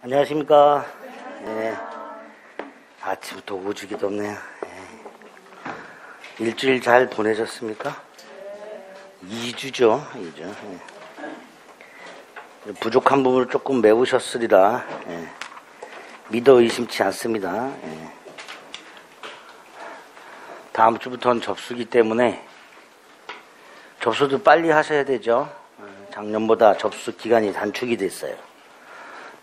안녕하십니까. 네. 아침부터 오지게 덥네요. 네. 일주일 잘 보내셨습니까? 2주죠. 2주. 네. 부족한 부분을 조금 메우셨으리라 믿어 의심치 않습니다. 다음 주부터는 접수기 때문에 접수도 빨리 하셔야 되죠. 작년보다 접수 기간이 단축이 됐어요.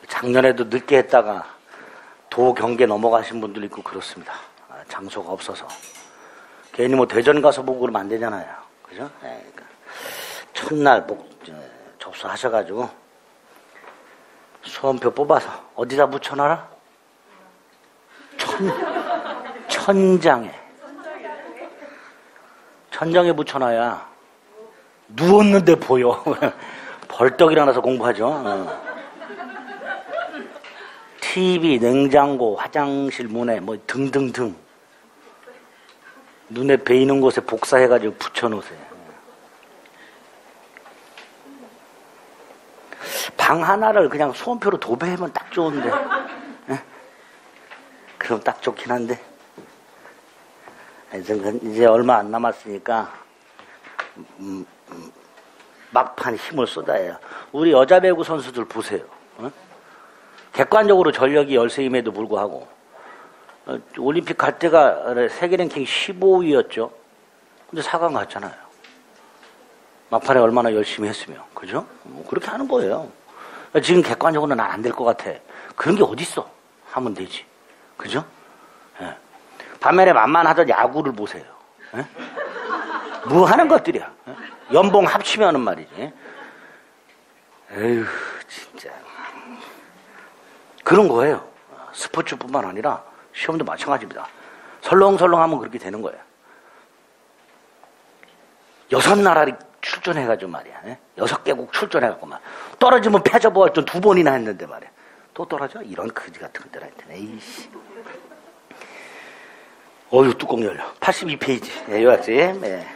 작년에도 늦게 했다가 도 경계 넘어가신 분들 있고 그렇습니다. 장소가 없어서. 괜히 뭐 대전 가서 보고 그러면 안 되잖아요. 그죠? 그러니까 첫날 접수하셔가지고 수험표 뽑아서 어디다 붙여놔라? 천장에. 천장에 붙여놔야 누웠는데 보여. 벌떡 일어나서 공부하죠. TV, 냉장고, 화장실 문에 뭐 등등등 눈에 베이는 곳에 복사해가지고 붙여놓으세요. 방 하나를 그냥 수험표로 도배하면 딱 좋은데. 그럼 딱 좋긴 한데. 이제 얼마 안 남았으니까 막판 힘을 쏟아야. 우리 여자 배구 선수들 보세요. 객관적으로 전력이 열세임에도 불구하고 올림픽 갈 때가 세계 랭킹 15위였죠. 근데 4강 갔잖아요. 막판에 얼마나 열심히 했으며. 그죠? 그렇게 하는 거예요. 지금 객관적으로는 난 안 될 것 같아. 그런 게 어딨어. 하면 되지. 그죠? 예. 반면에 만만하던 야구를 보세요. 예? 뭐 하는 것들이야. 예? 연봉 합치면은 말이지. 에휴, 진짜. 그런 거예요. 스포츠뿐만 아니라 시험도 마찬가지입니다. 설렁설렁하면 그렇게 되는 거예요. 6나라를 출전해가지고 말이야. 6개국 출전해가지고 말. 떨어지면 패저보활전 2번이나 했는데 말이야. 또 떨어져? 이런 거지 같은 것들한테는. 에이씨. 어휴, 뚜껑 열려. 82페이지. 요약지. 네.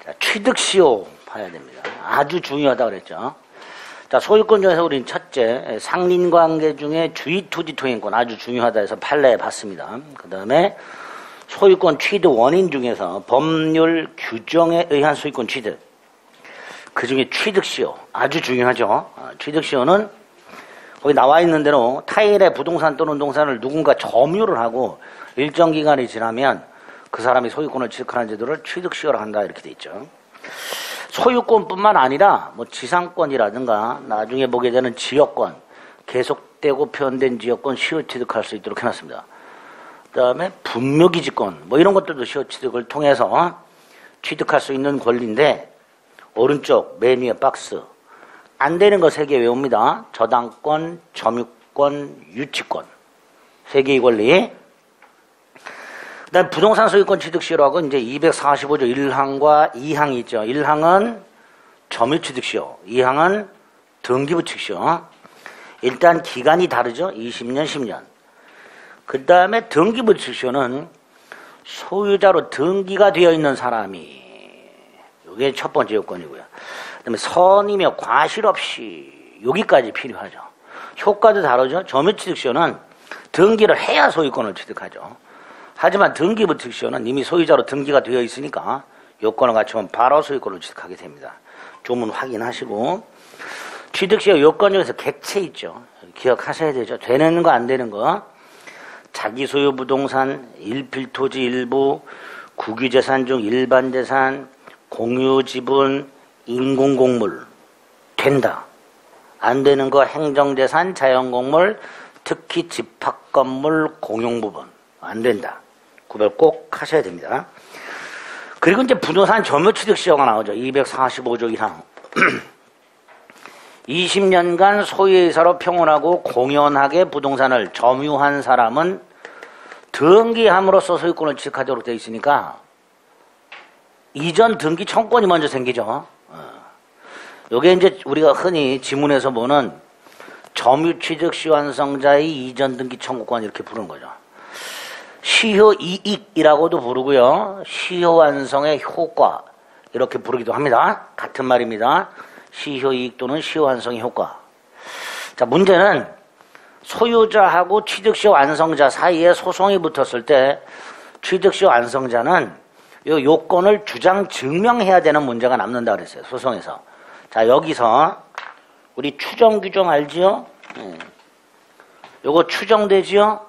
자, 취득시효 봐야 됩니다. 아주 중요하다고 그랬죠. 자, 소유권 중에서 우리는 첫째, 상린관계 중에 주의투지통행권 아주 중요하다 해서 판례 봤습니다. 그 다음에 소유권 취득 원인 중에서 법률 규정에 의한 소유권 취득. 그 중에 취득시효 아주 중요하죠. 취득시효는 거기 나와 있는 대로 타일의 부동산 또는 동산을 누군가 점유를 하고 일정 기간이 지나면 그 사람이 소유권을 취득하는 제도를 취득시효로 한다 이렇게 돼 있죠. 소유권뿐만 아니라 뭐 지상권이라든가 나중에 보게 되는 지역권, 계속되고 표현된 지역권 시효 취득할 수 있도록 해놨습니다. 그 다음에 분묘기지권 뭐 이런 것들도 시효 취득을 통해서 취득할 수 있는 권리인데 오른쪽 맨 위에 박스 안 되는 거 3개 외웁니다. 저당권, 점유권, 유치권 3개의 권리. 그 다음에 부동산 소유권 취득시효라고 이제 245조 1항과 2항이 있죠. 1항은 점유취득시효, 2항은 등기부취득시효. 일단 기간이 다르죠. 20년, 10년. 그 다음에 등기부취득시효는 소유자로 등기가 되어 있는 사람이 이게 첫 번째 요건이고요. 그 다음에 선이며 과실 없이 여기까지 필요하죠. 효과도 다르죠. 점유취득시효는 등기를 해야 소유권을 취득하죠. 하지만 등기부취득시효는 이미 소유자로 등기가 되어 있으니까 요건을 갖추면 바로 소유권을 취득하게 됩니다. 조문 확인하시고 취득시효 요건 중에서 객체 있죠. 기억하셔야 되죠. 되는 거 안 되는 거. 자기소유 부동산, 일필토지 일부, 국유재산 중 일반재산, 공유지분, 인공공물 된다. 안 되는 거 행정재산, 자연공물, 특히 집합건물, 공용부분 안 된다. 구별 꼭 하셔야 됩니다. 그리고 이제 부동산 점유취득시효가 나오죠. 245조 1항. 20년간 소유의사로 평온하고 공연하게 부동산을 점유한 사람은 등기함으로써 소유권을 취득하도록 되어 있으니까 이전 등기 청구권이 먼저 생기죠. 요게 이제 우리가 흔히 지문에서 보는 점유취득시 완성자의 이전 등기 청구권 이렇게 부르는 거죠. 시효 이익이라고도 부르고요. 시효 완성의 효과 이렇게 부르기도 합니다. 같은 말입니다. 시효 이익 또는 시효 완성의 효과. 자, 문제는 소유자하고 취득시 완성자 사이에 소송이 붙었을 때 취득시 완성자는 이 요건을 주장 증명해야 되는 문제가 남는다 그랬어요. 소송에서. 자, 여기서 우리 추정 규정 알지요? 요거 추정되지요?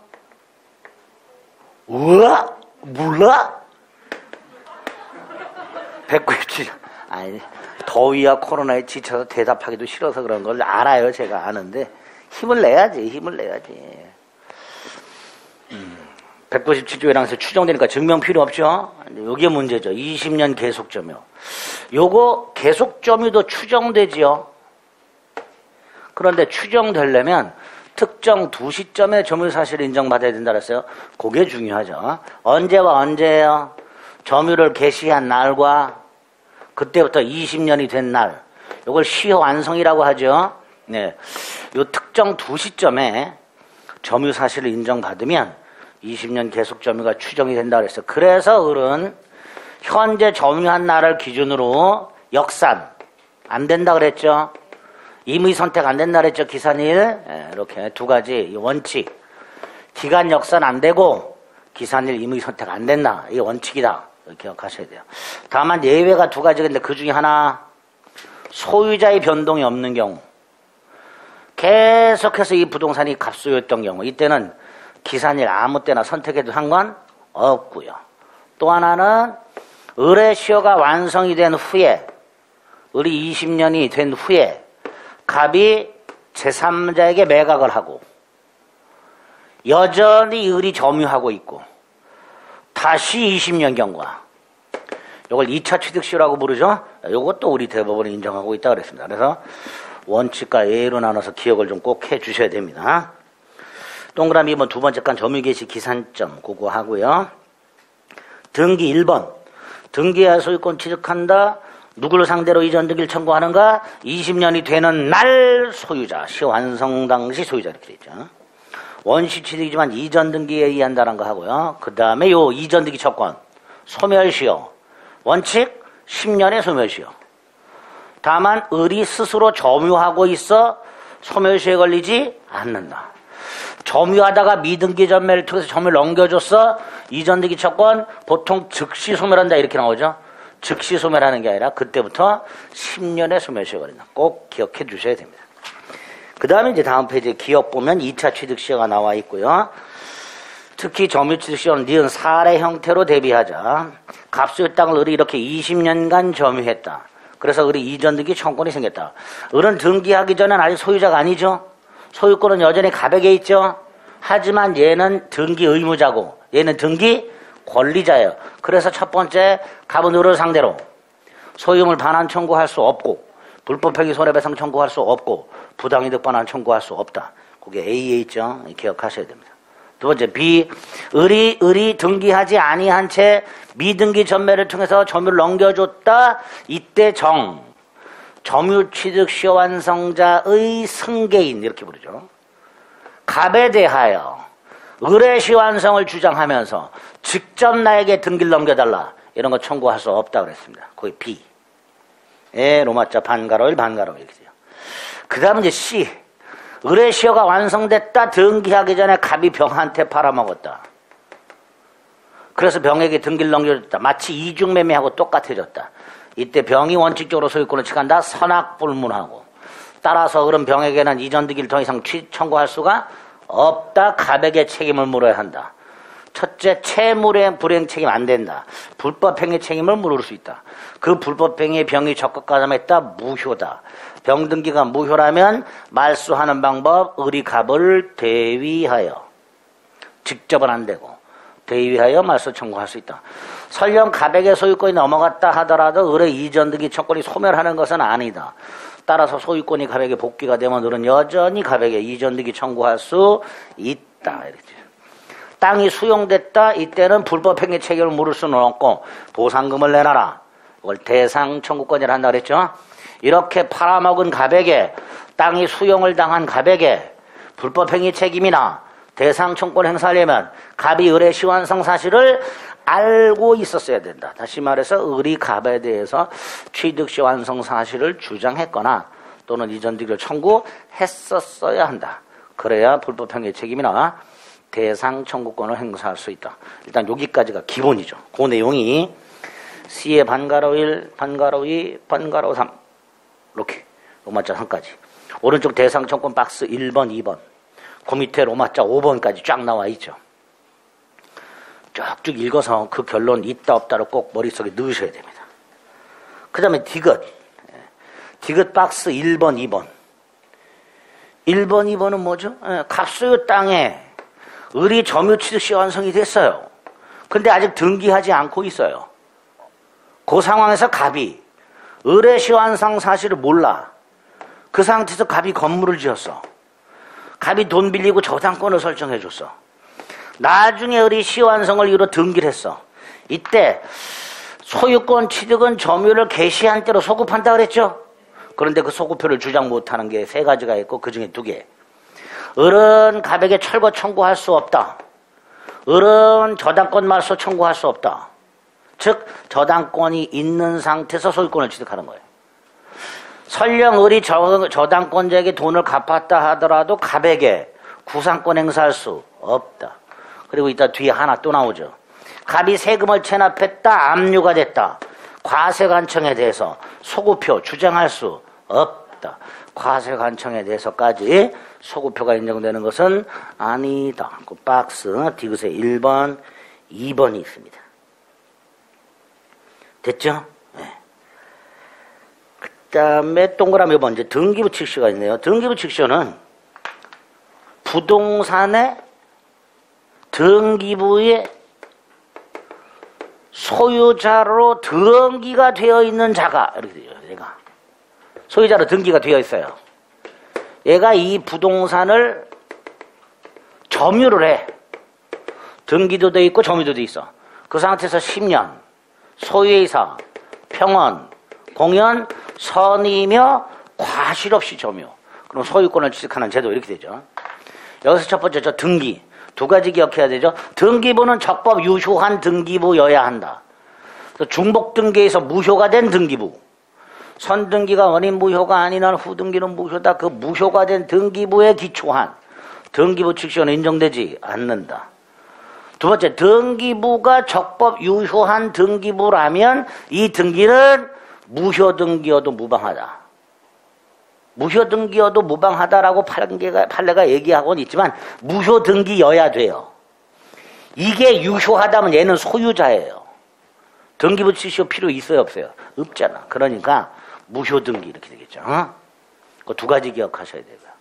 우와? 몰라? 197. 아니, 더위와 코로나에 지쳐서 대답하기도 싫어서 그런 걸 알아요. 제가 아는데. 힘을 내야지, 힘을 내야지. 197조에랑서 추정되니까 증명 필요 없죠? 요게 문제죠. 20년 계속점유. 요거 계속점유도 추정되지요? 그런데 추정되려면 특정 두 시점에 점유사실을 인정받아야 된다 그랬어요. 그게 중요하죠. 언제와 언제예요? 점유를 개시한 날과 그때부터 20년이 된 날. 요걸 시효 완성이라고 하죠. 네. 요 특정 두 시점에 점유사실을 인정받으면 20년 계속 점유가 추정이 된다 그랬어요. 그래서 을은 현재 점유한 날을 기준으로 역산 안 된다 그랬죠. 임의 선택 안 된다 그랬죠. 기산일. 네, 이렇게 두 가지 원칙. 기간 역산 안 되고 기산일 임의 선택 안 된다. 이게 원칙이다. 이렇게 기억하셔야 돼요. 다만 예외가 두 가지가 있는데 그 중에 하나 소유자의 변동이 없는 경우. 계속해서 이 부동산이 갑소였던 경우 이때는 기산일 아무 때나 선택해도 상관없고요. 또 하나는 을의 시효가 완성이 된 후에 을이 20년이 된 후에 갑이 제3자에게 매각을 하고 여전히 을이 점유하고 있고 다시 20년 경과 이걸 2차 취득시효라고 부르죠. 이것도 우리 대법원이 인정하고 있다고 그랬습니다. 그래서 원칙과 예로 나눠서 기억을 좀 꼭 해주셔야 됩니다. 동그라미 2번 두 번째 칸 점유개시 기산점 그거 하고요. 등기 1번 등기하 소유권 취득한다. 누구를 상대로 이전 등기를 청구하는가? 20년이 되는 날 소유자 시 완성 당시 소유자 이렇게 되어 있죠. 원시 취득이지만 이전 등기에 의한다는 거 하고요. 그 다음에 요 이전 등기 채권 소멸시효 원칙 10년의 소멸시효. 다만 을이 스스로 점유하고 있어 소멸시효에 걸리지 않는다. 점유하다가 미등기 전매를 통해서 점유를 넘겨줬어. 이전 등기 채권 보통 즉시 소멸한다 이렇게 나오죠. 즉시 소멸하는 게 아니라 그때부터 10년의 소멸시효가 걸린다. 꼭 기억해 주셔야 됩니다. 그 다음에 이제 다음 페이지에 기억 보면 2차 취득시효가 나와 있고요. 특히 점유취득시효는 니은 사례 형태로 대비하자. 갑소유 땅을 을이 이렇게 20년간 점유했다. 그래서 을이 이전 등기 청구권이 생겼다. 을은 등기하기 전엔 아직 소유자가 아니죠. 소유권은 여전히 갑에게 있죠. 하지만 얘는 등기 의무자고 얘는 등기 권리자예요. 그래서 첫 번째 갑은 을을 상대로 소유물 반환 청구할 수 없고 불법행위 손해배상 청구할 수 없고 부당이득 반환 청구할 수 없다. 그게 A에 있죠. 기억하셔야 됩니다. 두 번째 B 을이 등기하지 아니한 채 미등기 전매를 통해서 점유를 넘겨줬다. 이때 점유취득시효 완성자의 승계인 이렇게 부르죠. 갑에 대하여 을의 시완성을 주장하면서 직접 나에게 등기를 넘겨달라 이런 거 청구할 수 없다 그랬습니다. 거기 B. 예, 로마자 반가로일 이렇게 돼요. 그 다음 이제 C. 을의 시효가 완성됐다. 등기하기 전에 갑이 병한테 팔아먹었다. 그래서 병에게 등기를 넘겨줬다. 마치 이중매매하고 똑같아졌다. 이때 병이 원칙적으로 소유권을 취한다. 선악불문하고. 따라서 을은 병에게는 이전 등기를 더 이상 청구할 수가 없다. 갑에게 책임을 물어야 한다. 첫째, 채무의 불이행 책임 안 된다. 불법행위 책임을 물을 수 있다. 그 불법행위에 병이 적극 가담했다. 무효다. 병등기가 무효라면 말소하는 방법 을이 갑을 대위하여 직접은 안 되고 대위하여 말소 청구할 수 있다. 설령 갑에게 소유권이 넘어갔다 하더라도 을의 이전 등기 청구권이 소멸하는 것은 아니다. 따라서 소유권이 갑에게 복귀가 되면 을은 여전히 갑에게 이전 등기 청구할 수 있다. 이렇게. 땅이 수용됐다. 이때는 불법행위 책임을 물을 수는 없고 보상금을 내놔라. 이걸 대상 청구권이라 한다 그랬죠. 이렇게 팔아먹은 갑에게 땅이 수용을 당한 갑에게 불법행위 책임이나 대상 청구권 행사하려면 갑이 을의 시완성 사실을 알고 있었어야 된다. 다시 말해서 을이 갑에 대해서 취득시 완성 사실을 주장했거나 또는 이전 등기를 청구했었어야 한다. 그래야 불법행위 책임이나 대상 청구권을 행사할 수 있다. 일단 여기까지가 기본이죠. 그 내용이 C의 반가로 1, 반가로 2, 반가로 3 이렇게 로마자 3까지. 오른쪽 대상 청구권 박스 1번, 2번. 그 밑에 로마자 5번까지 쫙 나와 있죠. 쭉쭉 읽어서 그 결론 있다 없다를 꼭 머릿속에 넣으셔야 됩니다. 그 다음에 디귿. 디귿 박스 1번, 2번. 1번, 2번은 뭐죠? 갑소유 땅에 을이 점유취득시 완성이 됐어요. 근데 아직 등기하지 않고 있어요. 그 상황에서 갑이 을의 시완성 사실을 몰라. 그 상태에서 갑이 건물을 지었어. 갑이 돈 빌리고 저당권을 설정해줬어. 나중에 을이 시완성을 이루어 등기를 했어. 이때 소유권 취득은 점유를 개시한 때로 소급한다 그랬죠? 그런데 그 소급표를 주장 못하는 게 세 가지가 있고 그 중에 2개. 을은 갑에게 철거 청구할 수 없다. 을은 저당권 말소 청구할 수 없다. 즉 저당권이 있는 상태에서 소유권을 취득하는 거예요. 설령 을이 저당권자에게 돈을 갚았다 하더라도 갑에게 구상권 행사할 수 없다. 그리고 이따 뒤에 하나 또 나오죠. 갑이 세금을 체납했다, 압류가 됐다. 과세관청에 대해서 소급표 주장할 수 없다. 과세관청에 대해서까지 소급표가 인정되는 것은 아니다. 그 박스 디귿에 1번, 2번이 있습니다. 됐죠? 네. 그 다음에 동그라미 5번, 이제 등기부 칙시가 있네요. 등기부 칙시는 부동산의 등기부의 소유자로 등기가 되어 있는 자가, 이렇게 되죠. 얘가. 소유자로 등기가 되어 있어요. 얘가 이 부동산을 점유를 해. 등기도 돼 있고 점유도 돼 있어. 그 상태에서 10년, 소유이사, 평원, 공연, 선의며 과실 없이 점유. 그럼 소유권을 취득하는 제도 이렇게 되죠. 여기서 첫 번째 저 등기. 2가지 기억해야 되죠. 등기부는 적법 유효한 등기부여야 한다. 중복 등기에서 무효가 된 등기부. 선등기가 원인 무효가 아닌 한 후등기는 무효다. 그 무효가 된 등기부에 기초한 등기부 칙시는 인정되지 않는다. 2번째, 등기부가 적법 유효한 등기부라면 이 등기는 무효 등기여도 무방하다. 무효 등기여도 무방하다라고 판례가 얘기하고는 있지만 무효 등기여야 돼요. 이게 유효하다면 얘는 소유자예요. 등기부 칙시 필요 있어요 없어요? 없잖아. 그러니까 무효 등기 이렇게 되겠죠. 그 2가지 기억하셔야 되고요.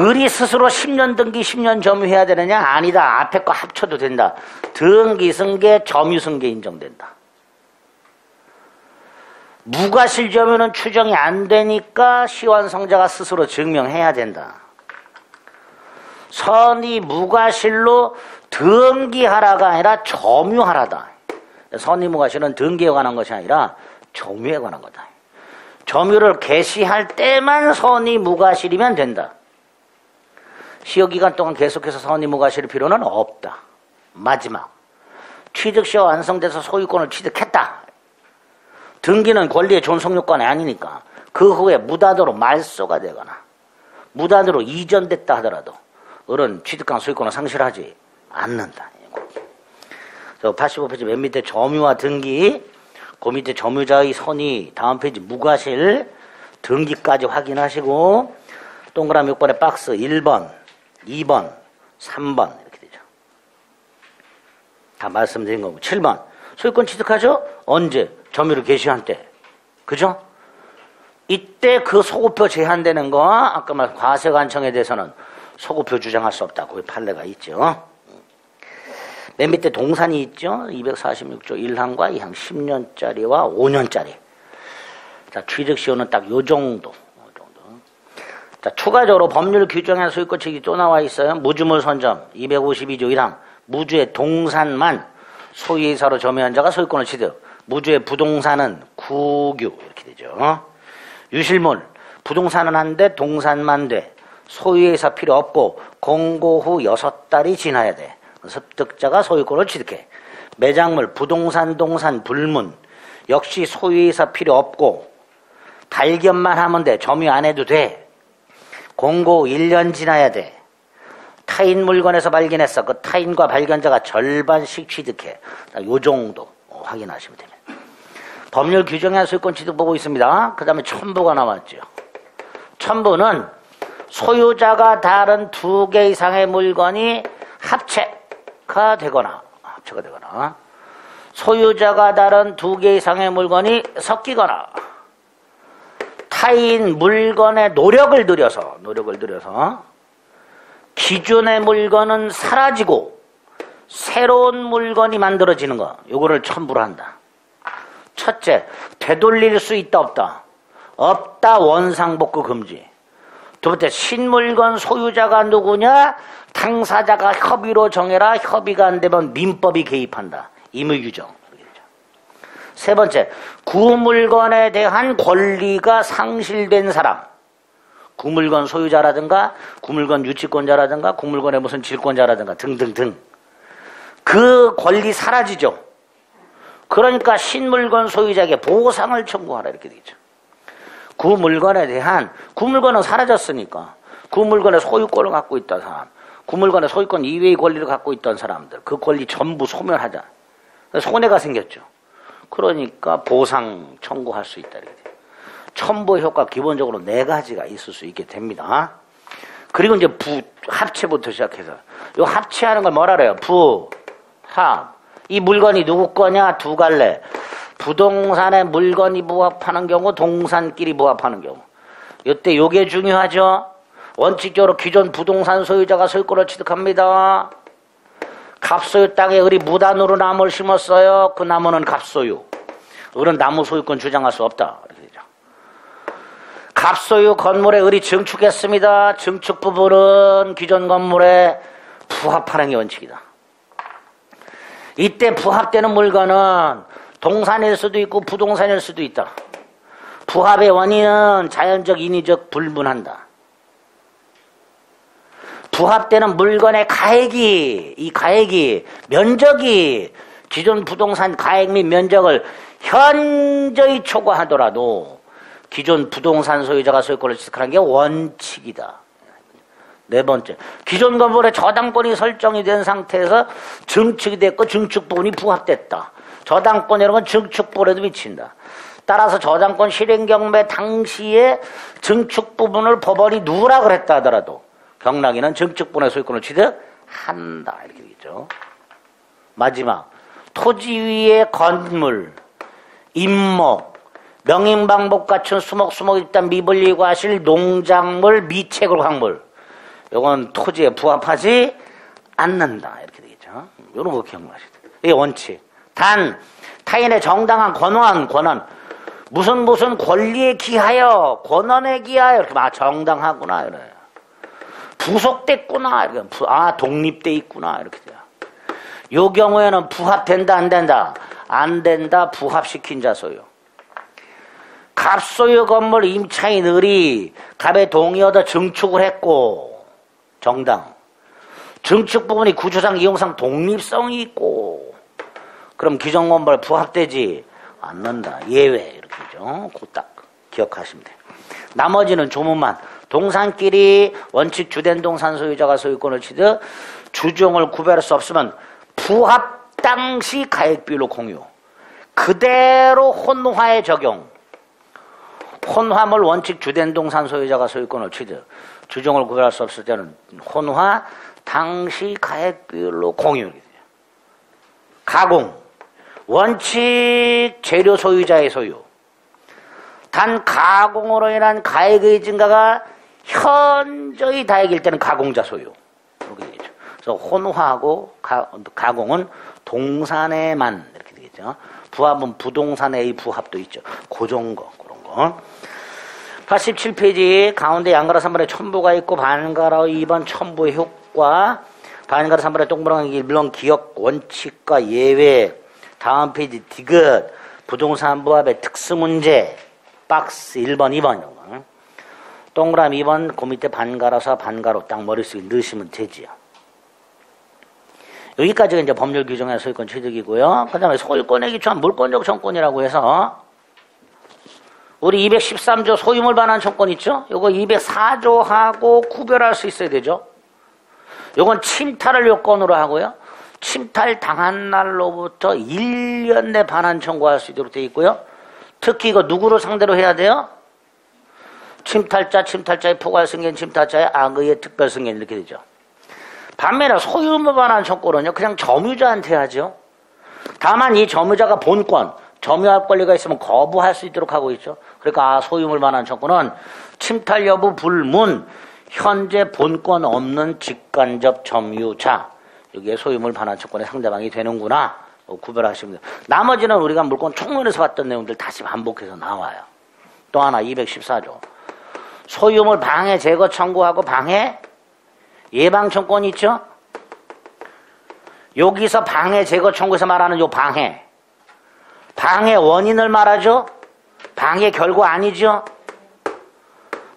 을이 스스로 10년 등기 10년 점유해야 되느냐? 아니다. 앞에 거 합쳐도 된다. 등기 승계 점유 승계 인정된다. 무과실 점유는 추정이 안 되니까 시완성자가 스스로 증명해야 된다. 선의 무과실로 등기하라가 아니라 점유하라다. 선의 무과실은 등기에 관한 것이 아니라 점유에 관한 거다. 점유를 개시할 때만 선의 무과실이면 된다. 시효기간 동안 계속해서 선의 무과실일 필요는 없다. 마지막, 취득시효 완성돼서 소유권을 취득했다. 등기는 권리의 존속요건이 아니니까 그 후에 무단으로 말소가 되거나 무단으로 이전됐다 하더라도 을은 취득한 소유권을 상실하지 않는다. 85페이지 맨 밑에 점유와 등기, 그 밑에 점유자의 선의, 다음 페이지 무과실, 등기까지 확인하시고 동그라미 6번에 박스 1번, 2번, 3번 이렇게 되죠. 다 말씀드린 거고. 7번, 소유권 취득하죠? 언제? 점유를 개시한 때. 그죠? 이때 그 소급표 제한되는 거, 아까 말한 과세관청에 대해서는 소급표 주장할 수 없다고 판례가 있죠. 맨 밑에 동산이 있죠. 246조 1항과 2항 10년짜리와 5년짜리. 자, 취득시효는 딱 요 정도. 자, 추가적으로 법률 규정한 소유권 책이 또 나와 있어요. 무주물 선점 252조 1항. 무주의 동산만 소유이사로 점유한 자가 소유권을 취득. 무주의 부동산은 구규 이렇게 되죠. 유실물 부동산은 한데 동산만 돼. 소유이사 필요 없고 공고 후 6달이 지나야 돼. 습득자가 소유권을 취득해. 매장물 부동산 동산 불문 역시 소유이사 필요 없고 발견만 하면 돼. 점유 안 해도 돼. 공고 1년 지나야 돼. 타인 물건에서 발견했어. 그 타인과 발견자가 절반씩 취득해. 요 정도 확인하시면 됩니다. 법률 규정에 소유권 취득 보고 있습니다. 그 다음에 첨부가 나왔죠. 첨부는 소유자가 다른 2개 이상의 물건이 합체가 되거나 소유자가 다른 2개 이상의 물건이 섞이거나 타인 물건에 노력을 들여서 기존의 물건은 사라지고 새로운 물건이 만들어지는 거, 요거를 첨부를 한다. 첫째, 되돌릴 수 있다 없다. 없다. 원상복구 금지. 두 번째, 신물건 소유자가 누구냐? 당사자가 협의로 정해라. 협의가 안 되면 민법이 개입한다. 임의규정. 세 번째, 구물건에 대한 권리가 상실된 사람. 구물건 소유자라든가 구물건 유치권자라든가 구물건의 무슨 질권자라든가 등등등. 그 권리 사라지죠. 그러니까 신물건 소유자에게 보상을 청구하라 이렇게 되죠. 구물건은 사라졌으니까 구물건의 소유권을 갖고 있던 사람, 구물건의 소유권 이외의 권리를 갖고 있던 사람들, 그 권리 전부 소멸하자. 손해가 생겼죠. 그러니까 보상 청구할 수 있다 이렇게 돼요. 첨부 효과 기본적으로 4가지가 있을 수 있게 됩니다. 그리고 이제 합체부터 시작해서 요 합체하는 걸 뭐라 그래요? 합. 이 물건이 누구 거냐? 2갈래. 부동산에 물건이 부합하는 경우, 동산끼리 부합하는 경우. 이때 요게 중요하죠. 원칙적으로 기존 부동산 소유자가 소유권을 취득합니다. 갑소유 땅에 을이 무단으로 나무를 심었어요. 그 나무는 갑소유. 을은 나무 소유권 주장할 수 없다. 갑소유 건물에 을이 증축했습니다. 증축 부분은 기존 건물에 부합하는 게 원칙이다. 이때 부합되는 물건은 동산일 수도 있고 부동산일 수도 있다. 부합의 원인은 자연적, 인위적 불문한다. 부합되는 물건의 가액이 면적이 기존 부동산 가액 및 면적을 현저히 초과하더라도 기존 부동산 소유자가 소유권을 취득하는 게 원칙이다. 4번째, 기존 건물에 저당권이 설정이 된 상태에서 증축이 됐고 증축 부분이 부합됐다. 저당권이라는 건 증축 부분에도 미친다. 따라서 저당권 실행 경매 당시에 증축 부분을 법원이 누라 그랬다 하더라도 경락인은 증축 부분의 소유권을 취득한다. 이렇게 되겠죠. 마지막, 토지 위에 건물, 임목, 명인방복 갖춘 수목수목 일단 미분리 과실, 농작물, 미채굴 광물. 이건 토지에 부합하지 않는다. 이렇게 되겠죠. 이런 거 기억나시죠. 이게 원칙. 단, 타인의 정당한 권한, 무슨 권리에 기하여, 권한에 기하여, 이렇게 정당하구나. 이래요. 부속됐구나. 이렇게. 독립돼 있구나. 이렇게 돼요. 요 경우에는 부합된다, 안 된다? 안 된다, 부합시킨 자 소유. 갑소유 건물 임차인 을이 갑에 동의 얻어 증축을 했고, 정당. 증축 부분이 구조상 이용상 독립성이 있고, 그럼 기존 건물 부합되지 않는다. 예외. 이렇게 되죠. 그거 딱 기억하시면 돼요. 나머지는 조문만. 동산끼리 원칙 주된 동산 소유자가 소유권을 취득, 주종을 구별할 수 없으면 부합 당시 가액비율로 공유. 그대로 혼화에 적용. 혼화물 원칙 주된 동산 소유자가 소유권을 취득, 주종을 구별할 수 없을 때는 혼화 당시 가액비율로 공유. 가공. 원칙 재료 소유자의 소유. 단 가공으로 인한 가액의 증가가 현저히 다액일 때는 가공자 소유. 이렇게 되죠. 그래서 혼화하고 가공은 동산에만 이렇게 되겠죠. 부합은 부동산의 부합도 있죠. 고정 거, 그런 거. 87페이지 가운데 양가라 3번에 첨부가 있고 반가라 2번 첨부의 효과, 반가라 3번에 동그라미 물론 기억 원칙과 예외. 다음 페이지 디귿 부동산 부합의 특수문제 박스 1번 2번 이런 거. 동그라미 2번 그 밑에 반가라서 반가로 딱 머릿속에 넣으시면 되지요. 여기까지가 이제 법률 규정의 소유권 취득이고요. 그 다음에 소유권에 기초한 물권적 정권이라고 해서 우리 213조 소유물 반환 청권 있죠? 요거 204조하고 구별할 수 있어야 되죠. 요건 침탈을 요건으로 하고요. 침탈 당한 날로부터 1년 내 반환 청구할 수 있도록 되어 있고요. 특히 이거 누구를 상대로 해야 돼요? 침탈자의 포괄 승계인 침탈자의 악의의 특별 승계인 이렇게 되죠. 반면에 소유물 반환 청구는요, 그냥 점유자한테 하죠. 다만 이 점유자가 본권, 점유할 권리가 있으면 거부할 수 있도록 하고 있죠. 그러니까 소유물 반환 청구는 침탈 여부 불문, 현재 본권 없는 직간접 점유자, 여기에 소유물 반환 청구의 상대방이 되는구나 구별하시면 돼요. 나머지는 우리가 물권 총론에서 봤던 내용들 다시 반복해서 나와요. 또 하나 214조. 소유물 방해 제거 청구하고 방해 예방 청구권이 있죠? 여기서 방해 제거 청구에서 말하는 요 방해 원인을 말하죠? 방해 결과 아니죠?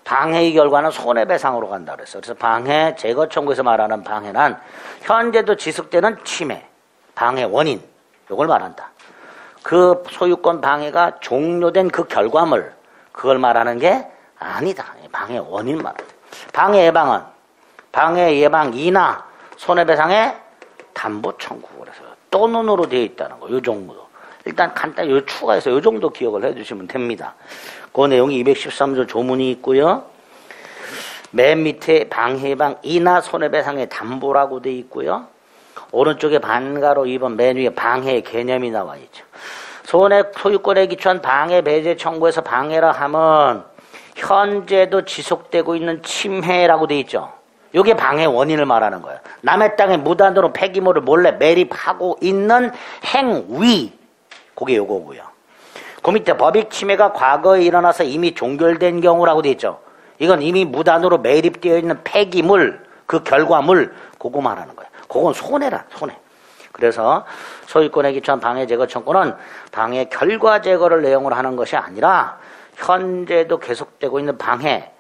방해의 결과는 손해배상으로 간다 그랬어. 그래서 방해 제거 청구에서 말하는 방해는 현재도 지속되는 침해, 방해 원인 요걸 말한다. 그 소유권 방해가 종료된 그 결과물 그걸 말하는 게 아니다. 방해 원인 말한다. 방해 예방은 방해 예방 이나 손해배상의 담보 청구. 그래서 또는으로 되어 있다는 거. 요 정도. 일단 간단히 요 추가해서 요 정도 기억을 해주시면 됩니다. 그 내용이 213조 조문이 있고요. 맨 밑에 방해 예방 이나 손해배상의 담보라고 되어 있고요. 오른쪽에 반가로 2번 맨 위에 방해의 개념이 나와 있죠. 소유권에 기초한 방해 배제 청구에서 방해라 하면 현재도 지속되고 있는 침해라고 돼 있죠. 이게 방해 원인을 말하는 거예요. 남의 땅에 무단으로 폐기물을 몰래 매립하고 있는 행위. 그게 요거고요. 그 밑에 법익 침해가 과거에 일어나서 이미 종결된 경우라고 돼 있죠. 이건 이미 무단으로 매립되어 있는 폐기물, 그 결과물, 그거 말하는 거예요. 그건 손해라, 손해. 그래서 소유권에 기초한 방해 제거 청구는 방해 결과 제거를 내용으로 하는 것이 아니라 현재도 계속되고 있는 방해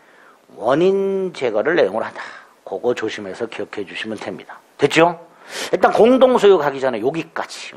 원인 제거를 내용으로 한다. 그거 조심해서 기억해 주시면 됩니다. 됐죠? 일단 공동소유 가기 전에 여기까지.